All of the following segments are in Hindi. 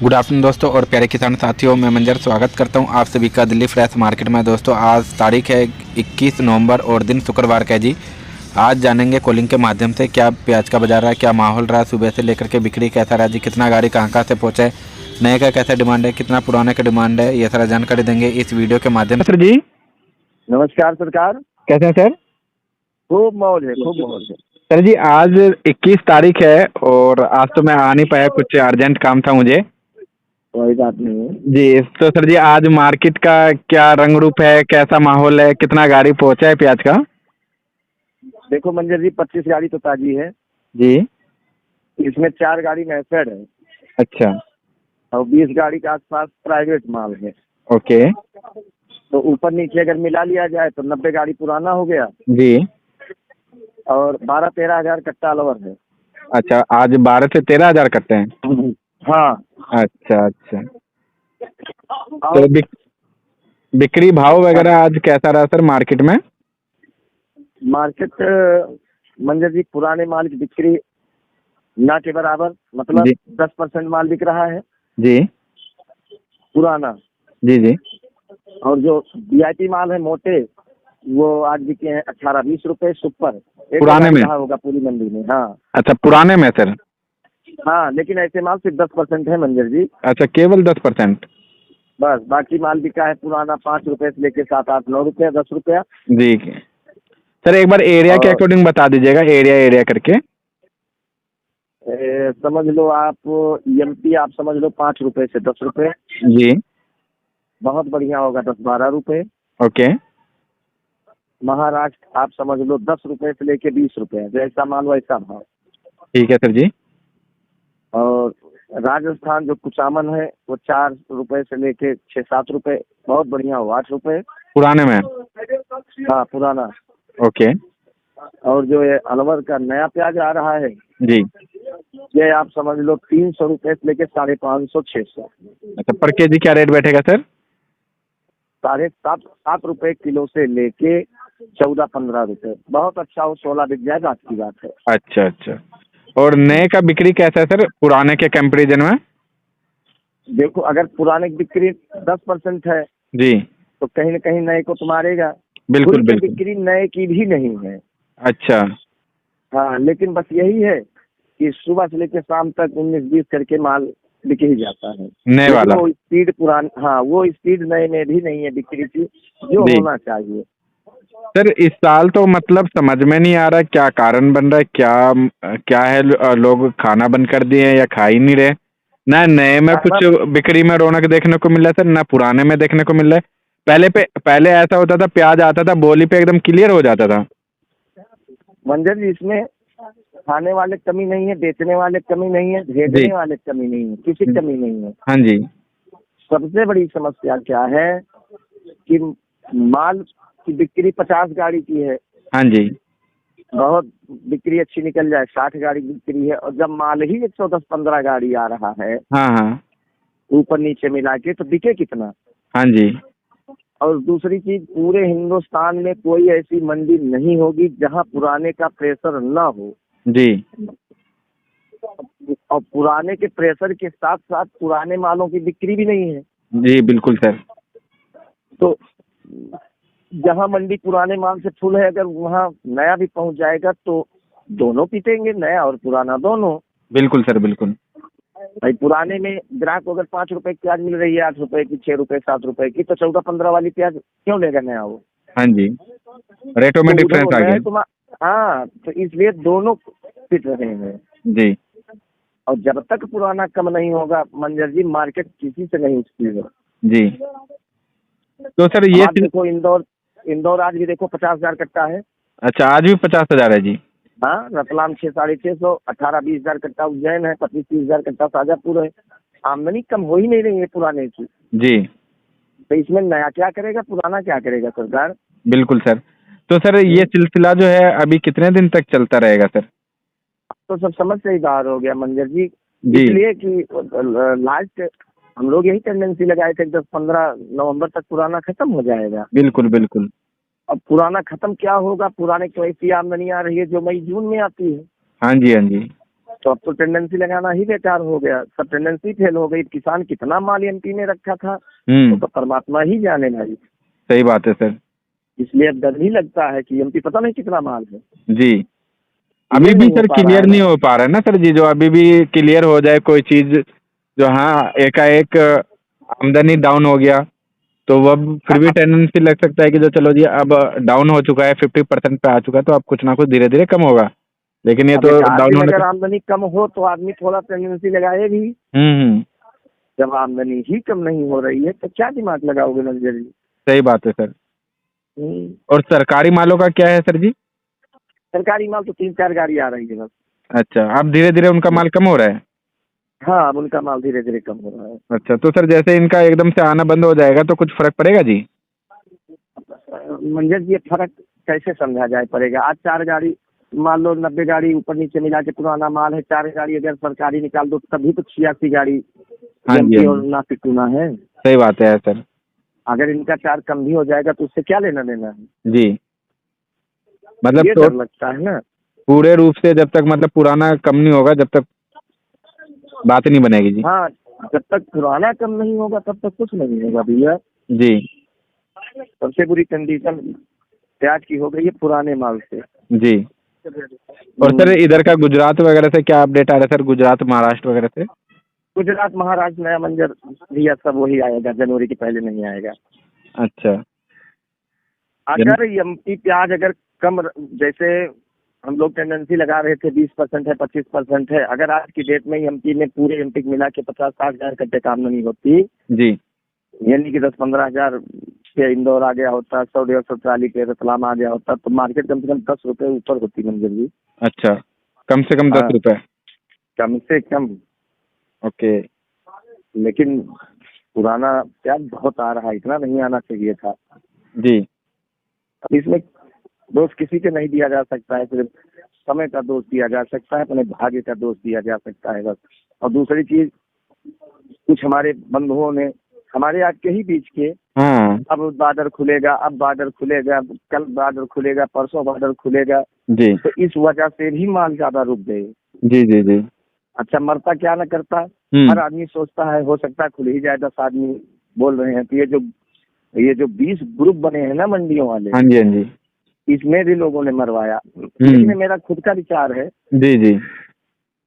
गुड आफ्टरनून दोस्तों और प्यारे किसान साथियों, मैं मंजर स्वागत करता हूं आप सभी का दिल्ली फ्रेश मार्केट में। दोस्तों आज तारीख है 21 नवंबर और दिन शुक्रवार का है जी। आज जानेंगे कॉलिंग के माध्यम से क्या प्याज का बाजार रहा, क्या माहौल रहा, सुबह से लेकर के बिक्री कैसा रहा जी, कितना गाड़ी कहाँ से पहुँचा है, नए का कैसा डिमांड है, कितना पुराने का डिमांड है, ये सारा जानकारी देंगे इस वीडियो के माध्यम से। सर जी नमस्कार सरकार। कैसे हैं सर? खूब मौज है, खूब मौज है। सर जी आज 21 तारीख है और आज तो मैं आ नहीं पाया, कुछ अर्जेंट काम था मुझे कोई बात नहीं है। जी। तो सर जी आज मार्केट का क्या रंग रूप है, कैसा माहौल है, कितना गाड़ी पहुंचा है प्याज का? देखो मंजर जी, 25 गाड़ी तो ताजी है जी। इसमें 4 गाड़ी मैसेड है अच्छा। और 20 गाड़ी के आसपास प्राइवेट माल है। ओके। तो ऊपर नीचे अगर मिला लिया जाए तो 90 गाड़ी पुराना हो गया जी। और 12-13 हजार कट्टा अलवर है। अच्छा, आज 12 से 13 हजार कट्टे हैं। हाँ। अच्छा अच्छा। तो और बिक्री भाव वगैरह आज कैसा रहा सर मार्केट में? मार्केट मंजर जी, पुराने माल की बिक्री ना के बराबर, मतलब जी 10% माल बिक रहा है जी पुराना। जी जी। और जो वीआईपी माल है मोटे, वो आज बिके हैं 18-20 रुपए सुपर। एक पुराने में? कहा होगा पूरी मंडी में। हाँ अच्छा, पुराने में सर? हाँ, लेकिन ऐसे माल सिर्फ 10% है मंजर जी। अच्छा, केवल 10%? बस बाकी माल बिका है पुराना 5 रुपए से लेके 7-8-9 रुपया, 10 रुपया। जी। सर एक बार एरिया के और अकॉर्डिंग बता दीजिएगा, एरिया एरिया करके। समझ लो आप एमपी, आप समझ लो 5 रुपए से 10 रुपए। जी। बहुत बढ़िया होगा 10-12 रुपए। ओके। महाराष्ट्र आप समझ लो 10 रुपए से लेके 20 रुपए, जैसा माल वैसा भाव। ठीक है सर जी। और राजस्थान जो कुचामन है वो 4 रुपए से लेके 6-7 रुपए। बहुत बढ़िया हो 8 रुपए पुराने में? हाँ पुराना। ओके। और जो ये अलवर का नया प्याज आ रहा है, जी। ये आप समझ लो 300 रुपए से लेके 550-600। अच्छा, पर केजी क्या रेट बैठेगा सर? 7.5 रुपए किलो से लेके 14-15 रुपए। बहुत अच्छा हो, 16 बिक जाए बात की बात है। अच्छा अच्छा। और नए का बिक्री कैसा है सर पुराने के कंपैरिजन में? देखो, अगर पुराने की बिक्री 10% है जी। तो कहीं न कहीं नए को तो मारेगा। बिल्कुल पूरी की बिल्कुल। बिक्री नए की भी नहीं है। अच्छा। हाँ, लेकिन बस यही है कि सुबह से लेकर शाम तक 19-20 करके माल बिक ही जाता है। नए लेकिन वाला? वो स्पीड हाँ, वो स्पीड नए में भी नहीं है बिक्री की, जो जी। होना चाहिए। सर इस साल तो मतलब समझ में नहीं आ रहा क्या कारण बन रहा है, क्या क्या है, लोग खाना बंद कर दिए हैं या खा ही नहीं रहे। ना नए में कुछ बिक्री में रौनक देखने को मिल रहा है सर, ना पुराने में देखने को मिल रहा है। पहले ऐसा होता था, प्याज आता था बोली पे एकदम क्लियर हो जाता था। मंजर जी, इसमें खाने वाले कमी नहीं है, बेचने वाले कमी नहीं है, जी। भेजने वाले कमी नहीं है, किसी की कमी नहीं है। हाँ जी। सबसे बड़ी समस्या क्या है कि माल की बिक्री 50 गाड़ी की है, हाँ जी। बहुत बिक्री अच्छी निकल जाए 60 गाड़ी की बिक्री है, और जब माल ही 110-15 गाड़ी आ रहा है हाँ हाँ। ऊपर नीचे मिला के, तो बिके कितना। हाँ जी। और दूसरी चीज, पूरे हिंदुस्तान में कोई ऐसी मंडी नहीं होगी जहां पुराने का प्रेशर ना हो। जी। और पुराने के प्रेशर के साथ साथ पुराने मालों की बिक्री भी नहीं है। जी बिल्कुल सर। तो जहां मंडी पुराने माल से फुल है, अगर वहां नया भी पहुंच जाएगा तो दोनों पीटेंगे, नया और पुराना दोनों। बिल्कुल सर बिल्कुल। भाई पुराने में ग्राहक को अगर 5 रुपए की प्याज मिल रही है, 8 रुपए की, 6 रुपए 7 रुपए की, तो 14-15 वाली प्याज क्यों लेगा नया वो। हाँ जी। रेटों में तो उधर डिफरेंस वो आ नया गया। हाँ, तो इसलिए दोनों पिट रहे हैं। जी। और जब तक पुराना कम नहीं होगा मंजर जी, मार्केट किसी से नहीं उठती है। जी। तो सर अब ये आप देखो, इंदौर आज भी देखो 50,000 कट्टा है। अच्छा, आज भी 50,000 है जी? हाँ, रतलाम 600-650, 18-20 हजार कट्टा उज्जैन है, 25-30 हजार कट्टा शाजापुर है। आमदनी कम हो ही नहीं रही है पुराने की। जी। तो इसमें नया क्या करेगा, पुराना क्या करेगा सरकार। बिल्कुल सर। तो सर ये सिलसिला जो है अभी कितने दिन तक चलता रहेगा सर? तो सब समझ से ही बाहर हो गया मंजर जी। जी। इसलिए कि लास्ट हम लोग यही टेंडेंसी लगाए थे 10-15 नवंबर तक पुराना खत्म हो जाएगा। बिल्कुल बिल्कुल। अब पुराना खत्म क्या होगा, पुराने को ऐसी आमदनी आ रही है जो मई जून में आती है। हाँ जी हाँ जी। तो अब तो टेंडेंसी लगाना ही बेकार हो गया, सब टेंडेंसी फेल हो गई। किसान कितना माल एमपी में रखा था तो परमात्मा ही जाने भाई। सही बात है सर। इसलिए अब डर ही लगता है कि एमपी पता नहीं कितना माल है। जी, अभी भी सर क्लियर नहीं हो पा रहा है ना सर जी, जो अभी भी क्लियर हो जाए कोई चीज, जो हाँ एकाएक आमदनी डाउन हो गया तो वह फिर भी टेंडेंसी लग सकता है कि जो चलो जी अब डाउन हो चुका है, 50% पे आ चुका है, तो अब कुछ ना कुछ धीरे धीरे कम होगा। लेकिन ये तो डाउन होने अगर आमदनी कम हो तो आदमी थोड़ा टेंडेंसी लगाए भी। जब आमदनी ही कम नहीं हो रही है तो क्या दिमाग लगाओगे मंजर जी। सही बात है सर। और सरकारी मालों का क्या है सर जी? सरकारी माल तो 3-4 गाड़ी आ रही है बस। अच्छा, अब धीरे धीरे उनका माल कम हो रहा है? हाँ, अब उनका माल धीरे धीरे कम हो रहा है। अच्छा, तो सर जैसे इनका एकदम से आना बंद हो जाएगा तो कुछ फर्क पड़ेगा जी? मंजर जी, ये फर्क कैसे समझा जाए पड़ेगा। आज 4 गाड़ी मान लो, 90 गाड़ी ऊपर नीचे मिला के पुराना माल है, 4 गाड़ी अगर सरकारी निकाल दो तभी तो 86 गाड़ी एमपी और नासिक टूना है। सही बात है सर। अगर इनका 4 कम भी हो जाएगा तो उससे क्या लेना देना है जी, मतलब ये डर लगता है ना। पूरे रूप से जब तक मतलब पुराना कम नहीं होगा जब तक बात नहीं बनेगी जी। हाँ, जब तक पुराना कम नहीं होगा तब तक कुछ नहीं होगा भैया जी। सबसे बुरी कंडीशन प्याज की हो गई है पुराने माल से। जी, और सर इधर का गुजरात वगैरह से क्या अपडेट आ रहा है सर? गुजरात महाराष्ट्र वगैरह से? गुजरात महाराष्ट्र नया मंजर भैया सब वही आएगा, जनवरी के पहले नहीं आएगा। अच्छा, अगर एमपी प्याज अगर कम, जैसे हम लोग टेंडेंसी लगा रहे थे 20% है 25% है, अगर आज की डेट में एमपी में पूरे एमपी मिला के 50-60 हजार कट्टे का आमदनी होती जी, यानी कि 10-15 हजार पे इंदौर आ गया होता, 100-150 ट्राली पे रतलाम आ गया होता, तो मार्केट कम से कम 10 रुपए ऊपर होती मंजर जी। अच्छा, कम से कम 10 रुपए? कम से कम। ओके। लेकिन पुराना प्याज बहुत आ रहा है, इतना नहीं आना चाहिए था जी। अब इसमें दोष किसी के नहीं दिया जा सकता है, सिर्फ समय का दोष दिया जा सकता है, अपने भाग्य का दोष दिया जा सकता है बस। और दूसरी चीज, कुछ हमारे बंधुओं ने हमारे आज के ही बीच के, अब बॉर्डर खुलेगा, अब बॉर्डर खुलेगा, कल बॉर्डर खुलेगा, परसों बॉर्डर खुलेगा जी, तो इस वजह से भी माल ज्यादा रुक गए। जी जी जी। अच्छा, मरता क्या न करता, हर आदमी सोचता है हो सकता है खुल ही जाए। 10 आदमी बोल रहे हैं तो ये जो 20 ग्रुप बने हैं ना मंडियों वाले, हाँ जी, हाँ जी, इसमें भी लोगों ने मरवाया। लेकिन मेरा खुद का विचार है, जी जी,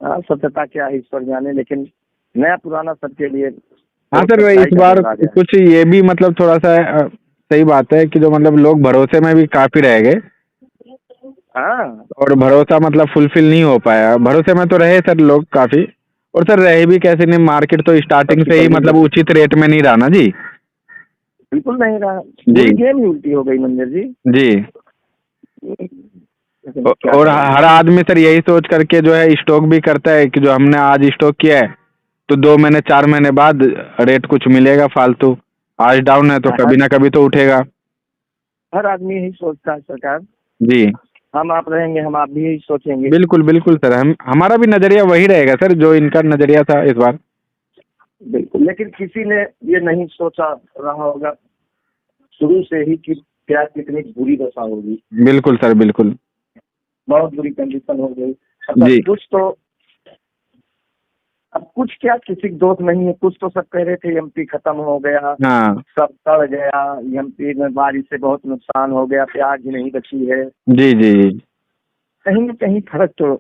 सत्यता क्या है ईश्वर जाने, लेकिन नया पुराना सबके लिए। हाँ सर, इस बार कुछ ये भी मतलब थोड़ा सा सही बात है कि जो मतलब लोग भरोसे में भी काफी रह गए। हाँ, और भरोसा मतलब फुलफिल नहीं हो पाया। भरोसे में तो रहे सर लोग काफी, और सर रहे भी कैसे नहीं, मार्केट तो स्टार्टिंग से ही मतलब उचित रेट में नहीं रहा ना जी। बिल्कुल नहीं रहा जी, गेम ही उल्टी हो गई मंदिर जी। जी, और हर आदमी सर यही सोच करके जो है स्टॉक भी करता है कि जो हमने आज स्टॉक किया है तो 2 महीने 4 महीने बाद रेट कुछ मिलेगा फालतू। आज डाउन है तो कभी ना कभी तो उठेगा। हर आदमी यही सोचता है सरकार। जी, हम आप रहेंगे, हम आप भी यही सोचेंगे। बिल्कुल बिल्कुल सर, हमारा भी नजरिया वही रहेगा सर जो इनका नजरिया था इस बार। बिल्कुल, लेकिन किसी ने ये नहीं सोचा रहा होगा शुरू से ही कि प्याज कितनी बुरी दशा होगी। बिल्कुल सर, बिल्कुल, बहुत बुरी कंडीशन हो गई। जी, कुछ तो अब कुछ क्या, किसी दोस्त नहीं है। कुछ तो सब कह रहे थे एमपी खत्म हो गया, हाँ, सब सड़ गया, एमपी में बारिश से बहुत नुकसान हो गया, प्याज ही नहीं बची है। जी जी जी, कहीं न कहीं फर्क तो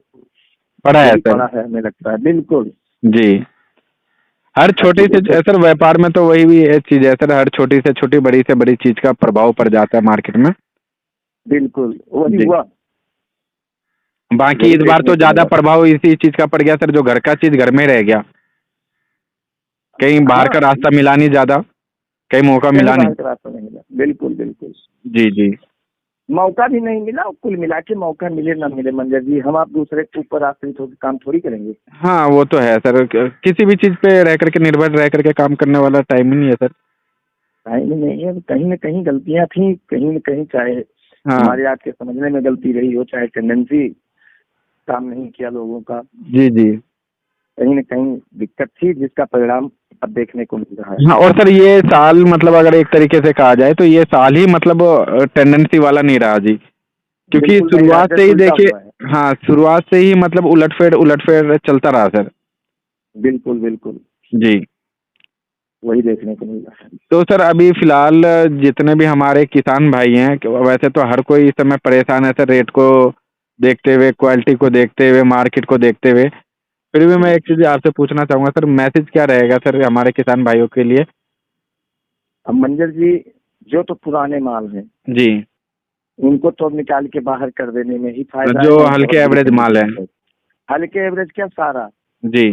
पड़ा है सर। पड़ा है, हमें लगता है। बिल्कुल जी, हर छोटी से सर व्यापार में तो वही भी एक चीज है सर, हर छोटी से छोटी बड़ी से बड़ी चीज का प्रभाव पड़ जाता है मार्केट में। बिल्कुल वही हुआ। बाकी इस बार तो ज्यादा प्रभाव इसी चीज का पड़ गया सर, जो घर का चीज घर में रह गया, कहीं बाहर का रास्ता मिला नहीं, ज्यादा कहीं मौका मिला नहीं। रास्ता नहीं मिला, बिल्कुल बिल्कुल। जी जी, मौका भी नहीं मिला, कुल मिला के मौका मिले ना मिले मंजर जी, हम आप दूसरे के ऊपर आश्रित होकर काम थोड़ी करेंगे। हाँ वो तो है सर, किसी भी चीज पे रह करके निर्भर रह करके काम करने वाला टाइम ही नहीं है सर। टाइम नहीं है, कहीं न कहीं गलतियां थी, कहीं न कहीं चाहे हमारे आज के समझने में गलती रही हो, चाहे टेंडेंसी काम नहीं किया लोगों का। जी जी, कहीं न कहीं दिक्कत थी जिसका परिणाम अब देखने को मिल रहा है। हाँ, और सर ये साल मतलब अगर एक तरीके से कहा जाए तो ये साल ही मतलब टेंडेंसी वाला नहीं रहा जी। क्योंकि बिल्कुल नहीं, शुरुआत से ही राजस्व उल्टा देखिए, हुआ है। हाँ, शुरुआत से ही मतलब उलटफेर चलता रहा सर। बिल्कुल बिल्कुल, जी। वही देखने को मिल रहा है। तो सर अभी फिलहाल जितने भी हमारे किसान भाई हैं, वैसे तो हर कोई इस समय परेशान है सर, रेट को देखते हुए, क्वालिटी को देखते हुए, मार्केट को देखते हुए। फिर भी मैं एक चीज़ आपसे पूछना चाहूँगा सर, मैसेज क्या रहेगा सर हमारे किसान भाइयों के लिए? अब मंजर जी, जो तो पुराने माल हैं जी। उनको तो अब निकाल के बाहर कर देने में ही फायदा है, जो नहीं तो हल्के अब एवरेज बिकेंगे माल है। कैसे? हल्के एवरेज क्या सारा, जी।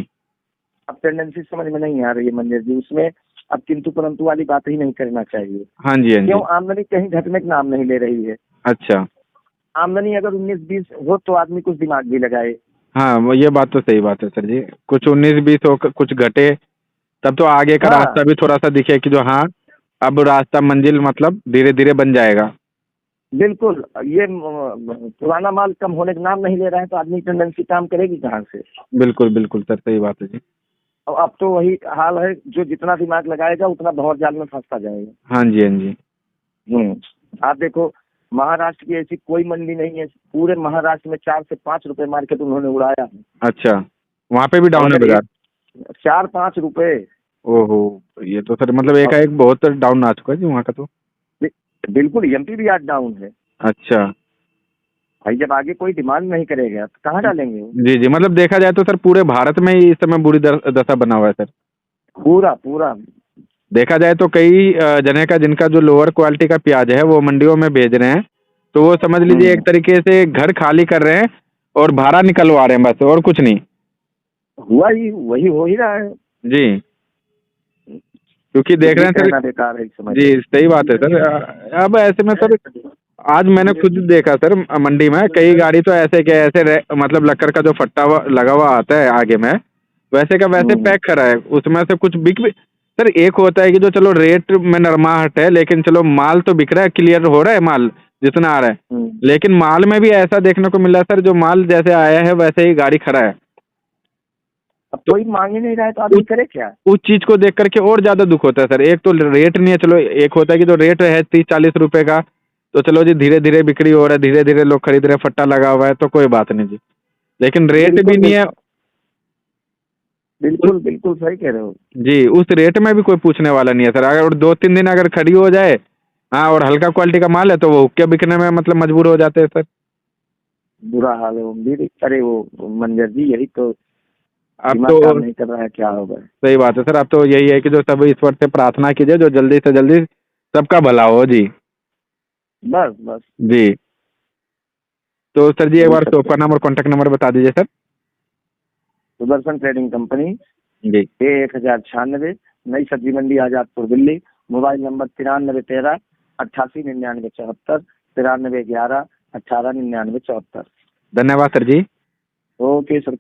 अब टेंडेंसी समझ में नहीं आ रही है मंजर जी, उसमें अब किंतु परंतु वाली बात ही नहीं करना चाहिए। हाँ जी, हाँ क्यों? जी। आमदनी कहीं घटने का नाम नहीं ले रही है। अच्छा। आमदनी अगर 19-20 हो तो आदमी कुछ दिमाग भी लगाए। हाँ, वो ये बात तो सही बात है सर जी। कुछ 19-20 हो, कुछ घटे, तब तो आगे का हाँ रास्ता भी थोड़ा-सा दिखे कि जो हाँ, अब रास्ता मंजिल मतलब धीरे-धीरे बन जाएगा। बिल्कुल, ये पुराना माल कम होने का नाम नहीं ले रहा है तो आदमी टेंडेंसी काम करेगी कहाँ से? बिल्कुल, बिल्कुल सर, सही बात है जी। और अब तो वही हाल है, जो जितना दिमाग लगाएगा उतना भंवर जाल में फंसता जाएगा। हाँ जी, हाँ जी। आप देखो, महाराष्ट्र की ऐसी कोई मंडी नहीं है, पूरे महाराष्ट्र में 4 से 5 रुपए मार्केट उन्होंने उड़ाया है। अच्छा, वहाँ पे भी और डाउन है अगर बाज़ार? 4-5 रुपए, ओहो! ये तो सर मतलब और एकाएक बहुत डाउन आ चुका है जी वहाँ का तो। बिल्कुल एमपी भी आज डाउन है। अच्छा। भाई जब आगे कोई डिमांड नहीं करेगा तो कहाँ डालेंगे वो? जी, जी, मतलब देखा जाए तो सर पूरे भारत में ही इस समय बुरी दशा बना हुआ है सर। पूरा पूरा। देखा जाए तो कई जने का जिनका जो लोअर क्वालिटी का प्याज है वो मंडियों में भेज रहे हैं, तो वो समझ लीजिए एक हम्म, तरीके से घर खाली कर रहे हैं और भाड़ा निकलवा रहे हैं बस, और कुछ नहीं। हुआ ही वही हो ही रहा है। जी, क्योंकि कुछ देख रहे भी हैं सर। कहना बेकार है इस समय जी, तो। सही बात है सर। अब ऐसे में सर आज मैंने खुद देखा सर, मंडी में कई गाड़ी तो ऐसे के ऐसे मतलब लक्कर का जो फट्टा लगा हुआ आता है आगे में, वैसे का वैसे हम्म, पैक करा है, उसमें से कुछ बिक भी। सर एक होता है कि जो चलो रेट में नरमाहट है, लेकिन चलो माल तो बिक रहा है, क्लियर हो रहा है माल जितना आ रहा है। हम्म। लेकिन माल में भी ऐसा देखने को मिला सर, जो माल जैसे आया है वैसे ही गाड़ी खड़ा है। अब तो कोई मांग ही नहीं रहा है तो उस आदमी करे क्या? उस चीज़ को देख करके और ज़्यादा दुख होता है सर। एक तो रेट नहीं है, चलो एक होता है कि जो रेट है 30-40 रुपए का, तो चलो जी धीरे धीरे बिक्री हो रहा है, धीरे धीरे लोग खरीद रहे हैं, फट्टा लगा हुआ है तो कोई बात नहीं जी। लेकिन रेट भी बिल्कुल नहीं है। उस बिल्कुल बिल्कुल सही कह रहे हो। जी, उस रेट में भी कोई पूछने वाला नहीं है सर। अगर 2-3 दिन अगर खड़ी हो जाए, हाँ, और हल्का क्वालिटी का माल है तो वो हुक्के बिकने में मतलब मजबूर हो जाते हैं सर। बुरा हाल है वो भी। अरे वो मंजर जी, यही तो अब दिमाग तो काम नहीं कर रहा है, क्या होगा? सही बात है सर, अब तो यही है कि जो सब ईश्वर से प्रार्थना कीजिए जो जल्दी से जल्दी सबका भला हो जी। बस बस, जी, तो सर जी एक यही बार सब शॉप का तो। नाम और कॉन्टैक्ट नंबर बता दीजिए सर। सुदर्शन ट्रेडिंग कंपनी, जी। A1096, Nai Sabzi Mandi, Azadpur, Delhi. Mobile number 9313 889974, 9311 189974। धन्यवाद सर जी। ओके सरकार।